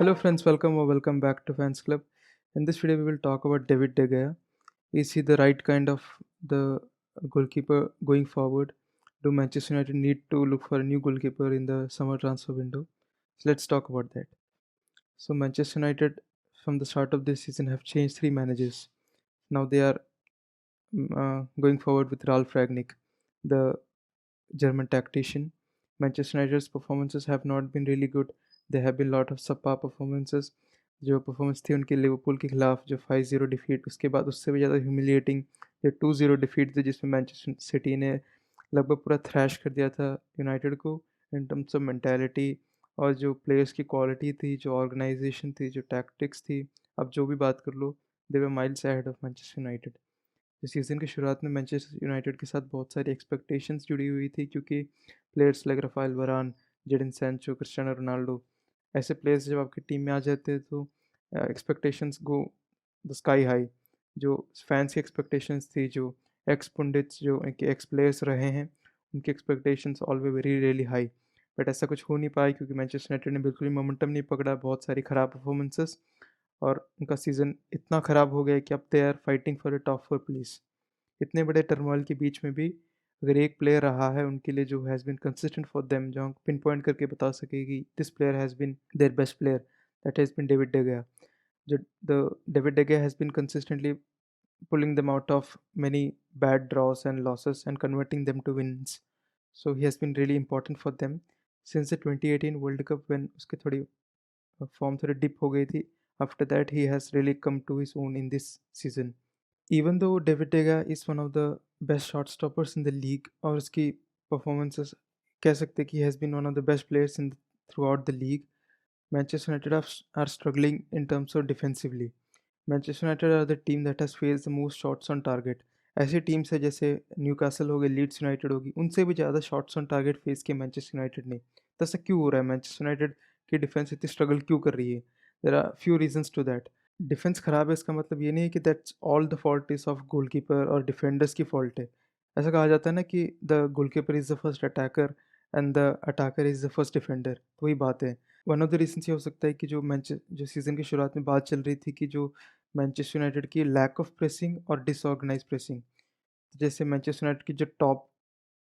Hello friends, welcome or welcome back to Fans Club. In this video, we will talk about David De Gea. Is he the right kind of the goalkeeper going forward? Do Manchester United need to look for a new goalkeeper in the summer transfer window? So let's talk about that. So Manchester United, from the start of this season, have changed three managers. Now they are going forward with Ralf Ragnick, the German tactician. Manchester United's performances have not been really good. There have been lot of subpar performances. जो performance थी उनकी Liverpool के खिलाफ जो 5-0 defeat, उसके बाद उससे भी ज़्यादा ह्यूमिलिएटिंग जो 2-0 डिफीट थी जिसमें मैनचेस्टर सिटी ने लगभग पूरा थ्रैश कर दिया था यूनाइटेड को इन टर्म्स ऑफ मेंटालिटी और जो प्लेयर्स की क्वालिटी थी, जो ऑर्गेनाइजेशन थी, जो टैक्टिक्स थी, अब जो भी बात कर लो, they were miles ahead of Manchester United. इस सीज़न की शुरुआत में मैनचेस्टर यूनाइटेड के साथ बहुत सारी एक्सपेक्टेशंस जुड़ी हुई थी क्योंकि प्लेयर्स लाइक राफेल वरान, जेडन सैंचो, क्रिस्टियानो रोनाल्डो, ऐसे प्लेयर्स जब आपकी टीम में आ जाते हैं तो expectations go the sky high. जो फैंस की एक्सपेक्टेशंस थी, जो एक्स पंडित्स, जो इनके एक्स प्लेयर्स रहे हैं, उनकी expectations ऑलवे very really high. But ऐसा कुछ हो नहीं पाया क्योंकि मैनचेस्टर यूनाइटेड ने बिल्कुल भी मोमेंटम नहीं पकड़ा, बहुत सारी ख़राब परफॉर्मेंसेस और उनका सीज़न इतना ख़राब हो गया कि अब they are fighting for a top 4 place. इतने बड़े टर्मोइल के बीच में भी अगर एक प्लेयर रहा है उनके लिए जो has been consistent for them, जो हम पिन पॉइंट करके बता सके कि this player has been their best player, that has been David de Gea. जो the David de Gea has been consistently pulling them out of many bad draws and losses and converting them to wins. So he has been really important for them since the 2018 World Cup when उसकी थोड़ी form थोड़ी dip हो गई थी. After that he has really come to his own in this season. Even though David De Gea is one of the best shot stoppers in the league और उसकी performances कह सकते हैं कि he has been one of the best players in throughout the league, Manchester United are struggling in terms of defensively. Manchester United are the team that has faced the most shots on target. ऐसी teams है जैसे Newcastle हो गई, Leeds United होगी, उनसे भी ज़्यादा shots on target face किए मैनचेस्टर यूनाइटेड ने। तो ऐसा क्यों हो रहा है? मैनचेस्टर यूनाइटेड की डिफेंस इतनी स्ट्रगल क्यों कर रही है? There are few reasons to that. Defence खराब है इसका मतलब ये नहीं है कि that's all the fault is of goalkeeper और डिफेंडर्स की फॉल्ट है। ऐसा कहा जाता है ना कि the goalkeeper is the first attacker and the attacker is the first defender, तो वही बात है। वन ऑफ द रीजंस ये हो सकता है कि जो सीज़न की शुरुआत में बात चल रही थी कि जो मैनचेस्टर यूनाइटेड की लैक ऑफ प्रेसिंग और डिसऑर्गेनाइज प्रेसिंग। जैसे मैनचेस्टर यूनाइटेड की जो टॉप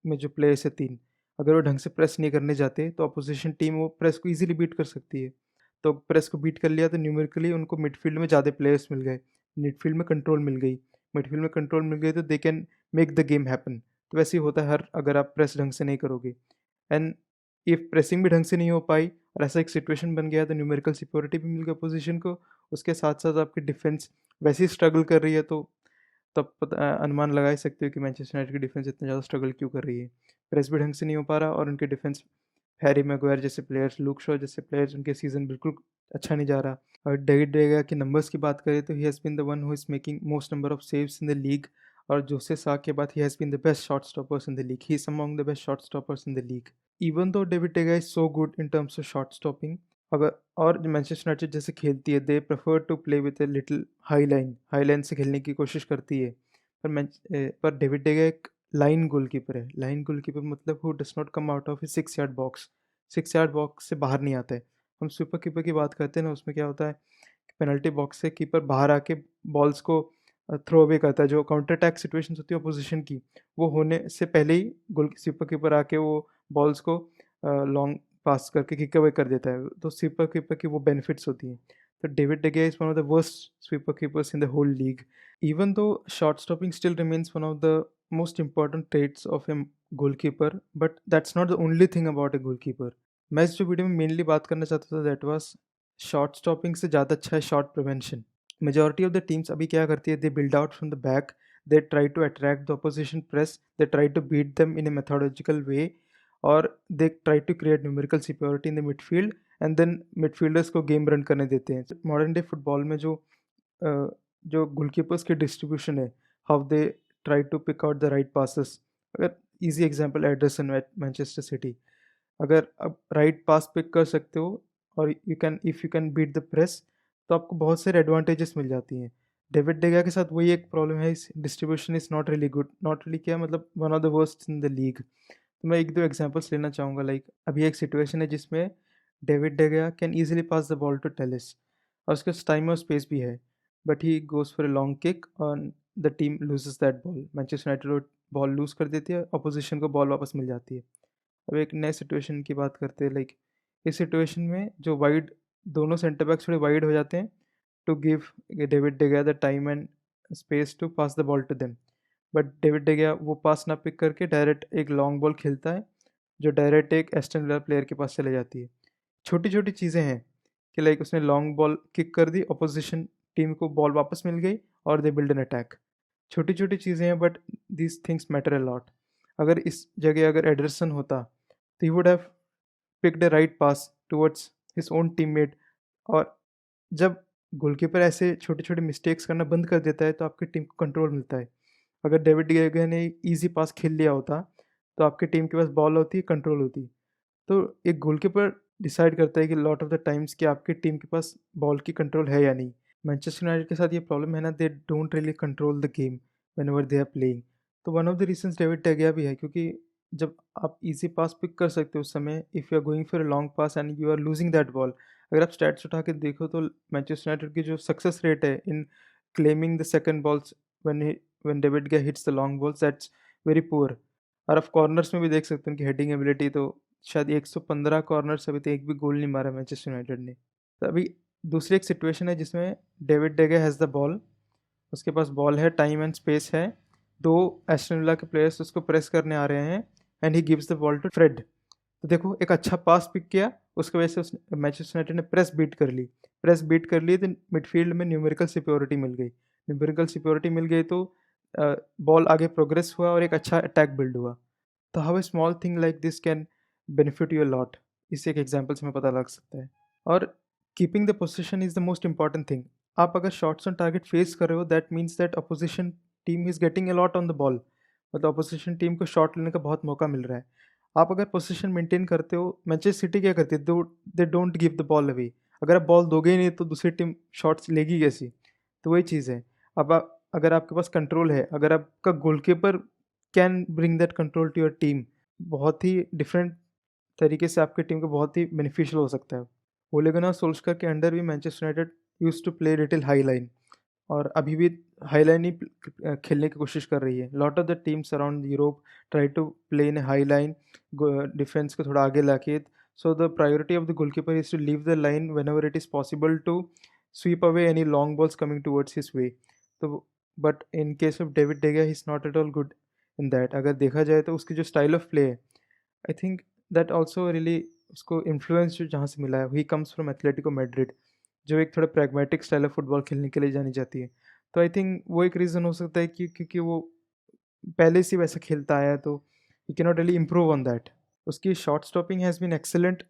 में जो प्लेयर्स है 3, अगर वो ढंग से प्रेस नहीं करने जाते तो अपोजिशन टीम वो प्रेस को ईज़िली बीट कर सकती है। तो प्रेस को बीट कर लिया तो न्यूमेरिकली उनको मिडफ़ील्ड में ज़्यादा प्लेयर्स मिल गए, मिडफ़ील्ड में कंट्रोल मिल गई। मिडफ़ील्ड में कंट्रोल मिल गई तो they can make the game happen. तो वैसे ही होता है हर अगर आप प्रेस ढंग से नहीं करोगे। एंड इफ प्रेसिंग भी ढंग से नहीं हो पाई और ऐसा एक सिचुएशन बन गया तो न्यूमेरिकल सिक्योरिटी भी मिल गई अपोजिशन को, उसके साथ-साथ आपकी डिफेंस वैसे ही स्ट्रगल कर रही है तो तब अनुमान लगा ही सकते हो कि मैनचेस्टर यूनाइटेड की डिफेंस इतना ज़्यादा स्ट्रगल क्यों कर रही है। प्रेस भी ढंग से नहीं हो पा रहा और उनकी डिफेंस, हैरी मैगवायर जैसे प्लेयर्स, लूक शॉ जैसे प्लेयर्स, उनके सीज़न बिल्कुल अच्छा नहीं जा रहा। और डेविड de Gea के नंबर्स की बात करें तो he has been the one who is making most number of saves in the league और जोसे सा के बाद he has been the best shot stoppers in the league. He is among the best shot stoppers in the league. Even though David de Gea is so good in terms of shot stopping, अगर और जो Manchester United जैसे खेलती है they prefer to play with a little high line से खेलने की कोशिश करती है। पर डेविड de Gea एक लाइन गोलकीपर है। लाइन गोलकीपर मतलब who does not come out of his 6 yard box. 6 yard box से बाहर नहीं आता है। हम सुपर कीपर की बात करते हैं ना, उसमें क्या होता है, पेनल्टी बॉक्स से कीपर बाहर आके बॉल्स को थ्रो अवे करता है। जो काउंटर अटैक सिचुएशंस होती है अपोजिशन की, वो होने से पहले ही गोल सुपर कीपर आके वो बॉल्स को लॉन्ग पास करके किक अवे कर देता है। तो सुपर कीपर की वो बेनिफिट्स होती हैं। तो David de Gea is one of the worst sweeper keepers in the whole league. Even though shot stopping still remains one of the most important traits of a goalkeeper, but that's not the only thing about a goalkeeper. मैं इस जो video में mainly बात करना चाहता था that was shot stopping से ज़्यादा अच्छा है shot prevention. Majority of the teams अभी क्या करती है, they build out from the back, they try to attract the opposition press, they try to beat them in a methodological way और they try to create numerical security in the midfield and then midfielders को game run करने देते हैं। Modern day football में जो goalkeepers की distribution है, how they try to pick out the right passes. अगर easy example Ederson at Manchester City, अगर आप राइट पास पिक कर सकते हो और you can beat the press तो आपको बहुत सारे एडवांटेजेस मिल जाती हैं। डेविड de Gea के साथ वही एक प्रॉब्लम है, इस distribution is not really good, not really क्या मतलब one of the worst in the league. तो मैं 1-2 एग्जांपल्स लेना चाहूँगा। लाइक अभी एक सिचुएशन है जिसमें David de Gea can easily pass the ball to Telles और उसके पास टाइम और स्पेस भी है, but he goes for a long kick और the team loses that ball. Manchester United ball lose कर देती है, अपोजिशन को बॉल वापस मिल जाती है। अब एक नए सिचुएशन की बात करते हैं, लाइक इस सिचुएशन में जो वाइड दोनों सेंटर बैक्स थोड़े वाइड हो जाते हैं to give David de Gea the time and space to pass the ball to them. But David de Gea वो पास ना पिक करके डायरेक्ट एक लॉन्ग बॉल खेलता है जो डायरेक्ट एक एस्टन विला प्लेयर के पास चले जाती है। छोटी छोटी चीज़ें हैं कि लाइक उसने लॉन्ग बॉल किक कर दी, अपोजिशन टीम को बॉल वापस मिल गई और दे बिल्ड एन अटैक। छोटी छोटी चीज़ें हैं but these things matter a lot. अगर इस जगह अगर एडरसन होता तो he would have picked a right pass towards his own teammate. और जब गोलकीपर ऐसे छोटे छोटे मिस्टेक्स करना बंद कर देता है तो आपकी टीम को कंट्रोल मिलता है। अगर डेविड गेगा ने इजी पास खेल लिया होता तो आपकी टीम के पास बॉल होती, कंट्रोल होती। तो एक गोलकीपर डिसाइड करता है कि लॉट ऑफ द टाइम्स कि आपकी टीम के पास बॉल की कंट्रोल है या नहीं। मैनचेस्टर यूनाइटेड के साथ ये प्रॉब्लम है ना, they don't really control the game whenever they are playing. तो one of the reasons David de Gea भी है, क्योंकि जब आप इजी पास पिक कर सकते हो उस समय, if you are going for a long pass and you are losing that ball. अगर आप स्टैट्स उठा के देखो तो मैनचेस्टर यूनाइटेड की जो सक्सेस रेट है in claiming the second balls when David Gea hits the long balls, that's very poor. और आप कॉर्नर्स में भी देख सकते हैं कि हेडिंग एबिलिटी तो शायद 115 कॉर्नर्स अभी तक एक भी गोल नहीं मारा मैनचेस्टर यूनाइटेड ने। तो अभी दूसरी एक सिचुएशन है जिसमें David De Gea has the ball, उसके पास बॉल है, टाइम एंड स्पेस है, दो एस्टन विला के प्लेयर्स उसको प्रेस करने आ रहे हैं and he gives the ball to Fred. तो देखो एक अच्छा पास पिक किया, उसकी वजह से उस मैनचेस्टर यूनाइटेड ने प्रेस बीट कर ली तो मिडफील्ड में न्यूमेरिकल सिक्योरिटी मिल गई। न्यूमेरिकल सिक्योरिटी मिल गई तो बॉल आगे प्रोग्रेस हुआ और एक अच्छा अटैक बिल्ड हुआ। तो how a small thing like this can benefit you a lot, इस एक एग्जांपल से हमें पता लग सकता है। और keeping the position is the most important thing. आप अगर शॉट्स ऑन टारगेट फेस कर रहे हो that means that opposition team is getting a lot on the ball, मतलब अपोजिशन टीम को शॉट लेने का बहुत मौका मिल रहा है। आप अगर पोजीशन मेंटेन करते हो, मैनचेस्टर सिटी क्या करती है, they don't give the ball away. अगर आप बॉल दोगे ही नहीं तो दूसरी टीम शॉट्स लेगी कैसी। तो वही चीज़ है। अब अगर आपके पास कंट्रोल है, अगर आपका goalkeeper can bring that control to your team, बहुत ही डिफरेंट तरीके से आपकी टीम को बहुत ही बेनिफिशियल हो सकता है। ओले गुनार सोल्शकर के अंडर भी Manchester United used to play little high line, और अभी भी हाई लाइन ही खेलने की कोशिश कर रही है। Lot of the teams around Europe try to play in high line, defence को थोड़ा आगे लाके। So the priority of the goalkeeper is to leave the line whenever it is possible to sweep away any long balls coming towards his way. तो but in case of David De Gea he is not at all good in that. अगर देखा जाए तो उसकी जो style of play है, I think that also really उसको influence जो जहाँ से मिला है, he comes from Atletico Madrid, जो एक थोड़ा प्रैग्मेटिक स्टाइल ऑफ फुटबॉल खेलने के लिए जानी जाती है। तो आई थिंक वो एक रीज़न हो सकता है कि क्योंकि वो पहले से वैसा खेलता आया है, तो he can not really improve on that. उसकी shot stopping has been excellent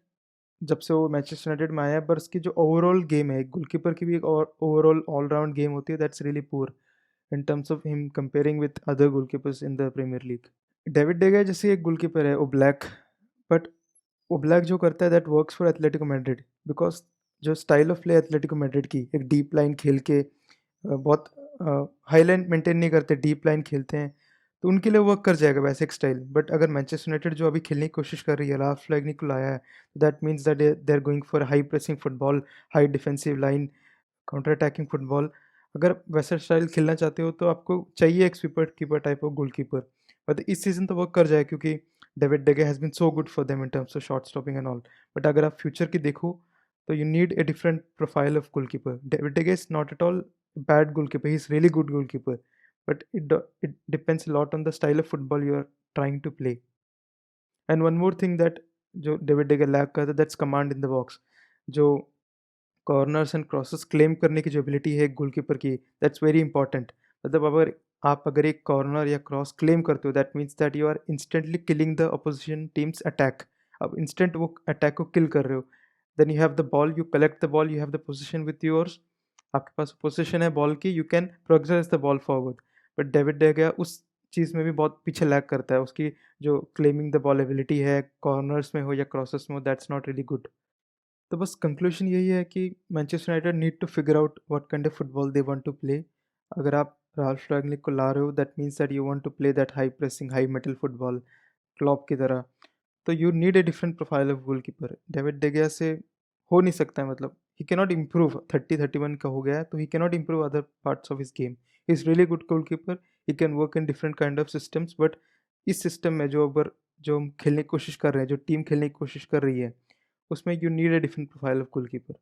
जब से वो मैनचेस्टर यूनाइटेड में आया है, पर उसकी जो ओवरऑल गेम है, गोलकीपर की भी एक ओवरऑल ऑलराउंड गेम होती है, that's really poor in terms of him comparing with other goalkeepers in the Premier League. David De Gea जैसे एक गोलकीपर है ओब्लैक, बट ओब्लैक जो करता है that works for Atletico Madrid, because जो style of play Atletico Madrid की, एक डीप लाइन खेल के बहुत हाई लाइन मेंटेन नहीं करते, डीप लाइन खेलते हैं, तो उनके लिए वर्क कर जाएगा वैसे एक स्टाइल। बट अगर मैनचेस्टर यूनाइटेड जो अभी खेलने की कोशिश कर रही है, राल्फ रैंगनिक को लाया है, that means that they are going for high pressing football, high defensive line, counter attacking football. अगर वैसा स्टाइल खेलना चाहते हो तो आपको चाहिए एक sweeper keeper type of goalkeeper. But इस सीजन तो वर्क कर जाए क्योंकि David De Gea has been so good for them in terms of shot stopping and all. But अगर आप फ्यूचर की देखो तो you need a different profile of goalkeeper. David De Gea is not at all bad goalkeeper, he's really good goalkeeper, but it depends a lot on the style of football you are trying to play. And one more thing that जो David डेगे lack करता है, that's command in the box. जो corners and crosses claim करने की जो ability है goalkeeper की, दैट्स वेरी इंपॉर्टेंट। मतलब अगर एक कॉर्नर या क्रॉस क्लेम करते हो, that means that you are instantly killing the opposition teams attack. अब इंस्टेंट वो अटैक को किल कर रहे हो, then you have the ball, you collect the ball, you have the possession with yours, आपके पास पोजिशन है बॉल की, you can progress the ball forward. But David De Gea उस चीज़ में भी बहुत पीछे लैग करता है। उसकी जो क्लेमिंग द बॉल एबिलिटी है, कॉर्नर्स में हो या क्रॉसेस में हो, दैट्स नॉट रियली गुड। तो बस कंक्लूजन यही है कि Manchester United need to figure out what kind of football they want to play. अगर आप राल्फ रैंगनिक को ला रहे हो, that means that you want to play that high pressing high metal football Klopp की तरह। तो you need a different profile of goalkeeper. David De Gea से हो नहीं सकता है, मतलब ही कैनॉट इम्प्रूव, 30-31 का हो गया है तो ही cannot improve other parts of his game. He is really good goalkeeper, he can work in different kind of systems, but इस सिस्टम में जो हम खेलने की कोशिश कर रहे हैं, जो टीम खेलने की कोशिश कर रही है, उसमें you need a different profile of goalkeeper.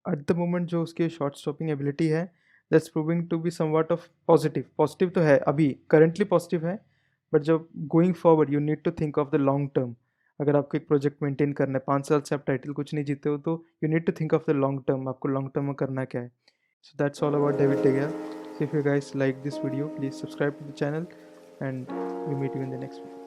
At the moment जो उसकी शॉट स्टॉपिंग एबिलिटी है, that's proving to be somewhat of positive. Positive तो है, अभी करंटली पॉजिटिव है, बट जब going forward you need to think of the long term. अगर आपको एक प्रोजेक्ट मेंटेन करना है, 5 साल से आप टाइटल कुछ नहीं जीते हो, तो you need to think of the long term, आपको लॉन्ग टर्म में करना क्या है। So that's all about David De Gea. So if you guys like this video, please subscribe to the channel and we meet you in the next video.